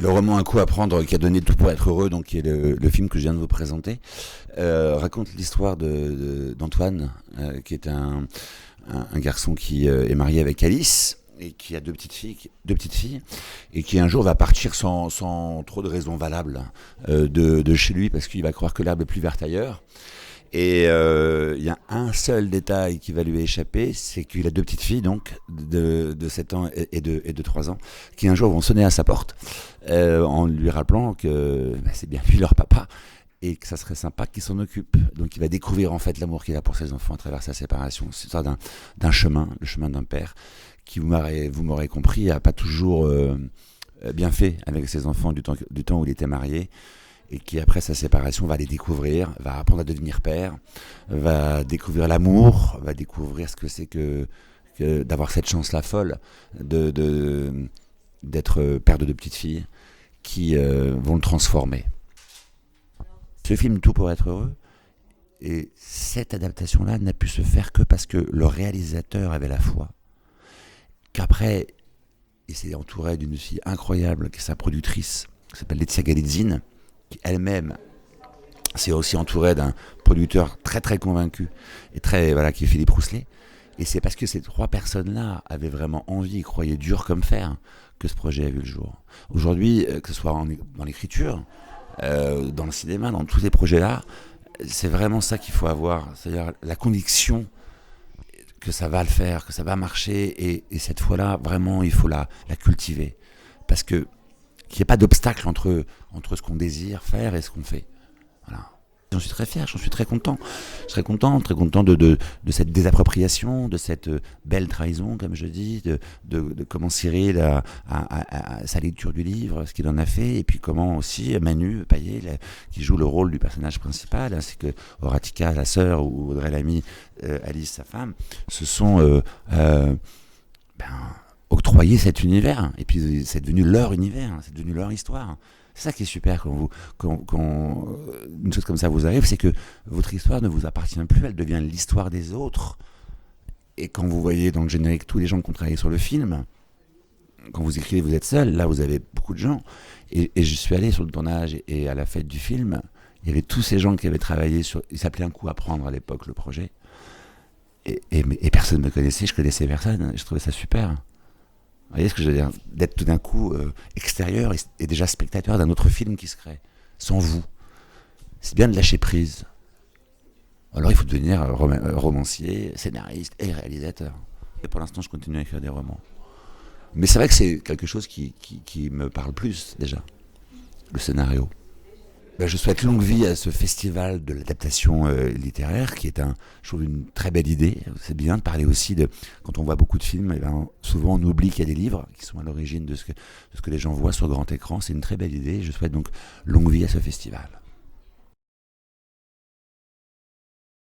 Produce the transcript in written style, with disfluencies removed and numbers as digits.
Le roman Un coup à prendre, qui a donné Tout pour être heureux, donc qui est le film que je viens de vous présenter, raconte l'histoire d'Antoine, qui est un garçon qui est marié avec Alice et qui a deux petites filles, et qui un jour va partir sans trop de raisons valables de chez lui, parce qu'il va croire que l'herbe est plus verte ailleurs. Et il y a un seul détail qui va lui échapper, c'est qu'il a deux petites filles, donc de 7 ans et de 3 ans, qui un jour vont sonner à sa porte en lui rappelant que c'est bien lui leur papa et que ça serait sympa qu'il s'en occupe. Donc il va découvrir en fait l'amour qu'il a pour ses enfants à travers sa séparation. C'est ça d'un chemin, le chemin d'un père qui, vous m'aurez compris, a pas toujours bien fait avec ses enfants du temps où il était marié, et qui après sa séparation va les découvrir, va apprendre à devenir père, va découvrir l'amour, va découvrir ce que c'est que d'avoir cette chance-là folle d'être père de deux petites filles qui vont le transformer. Ce film Tout pour être heureux, et cette adaptation-là n'a pu se faire que parce que le réalisateur avait la foi, qu'après il s'est entouré d'une fille incroyable qui est sa productrice, qui s'appelle Laetitia Galitzine, qui elle-même s'est aussi entourée d'un producteur très très convaincu et qui est Philippe Rousselet. Et c'est parce que ces trois personnes-là avaient vraiment envie et croyaient dur comme fer que ce projet a vu le jour. Aujourd'hui, que ce soit dans l'écriture, dans le cinéma, dans tous ces projets-là, c'est vraiment ça qu'il faut avoir, c'est-à-dire la conviction que ça va le faire, que ça va marcher, et cette fois-là, vraiment, il faut la cultiver. Parce que qu'il n'y ait pas d'obstacle entre ce qu'on désire faire et ce qu'on fait. Voilà. J'en suis très fier, j'en suis très content. Je serais très content de cette désappropriation, de cette belle trahison, comme je dis, de comment Cyril a sa lecture du livre, ce qu'il en a fait, et puis comment aussi Manu Payet, qui joue le rôle du personnage principal, ainsi que Horatica, la sœur, ou Audrey Lamy, Alice, sa femme, se sont octroyer cet univers, et puis c'est devenu leur univers, c'est devenu leur histoire. C'est ça qui est super quand une chose comme ça vous arrive, c'est que votre histoire ne vous appartient plus, elle devient l'histoire des autres. Et quand vous voyez dans le générique tous les gens qui ont travaillé sur le film, quand vous écrivez, vous êtes seul, là vous avez beaucoup de gens, et je suis allé sur le tournage et à la fête du film, il y avait tous ces gens qui avaient travaillé sur, il s'appelait Un coup à prendre à l'époque, le projet, et personne ne me connaissait, je connaissais personne, je trouvais ça super. Vous voyez ce que je veux dire? D'être tout d'un coup extérieur et déjà spectateur d'un autre film qui se crée, sans vous. C'est bien de lâcher prise. Alors il faut devenir romancier, scénariste et réalisateur. Et pour l'instant, je continue à écrire des romans. Mais c'est vrai que c'est quelque chose qui me parle plus, déjà, le scénario. Je souhaite longue vie à ce festival de l'adaptation littéraire, qui est je trouve une très belle idée. C'est bien de parler aussi quand on voit beaucoup de films, souvent on oublie qu'il y a des livres qui sont à l'origine de ce que les gens voient sur grand écran. C'est une très belle idée. Je souhaite donc longue vie à ce festival.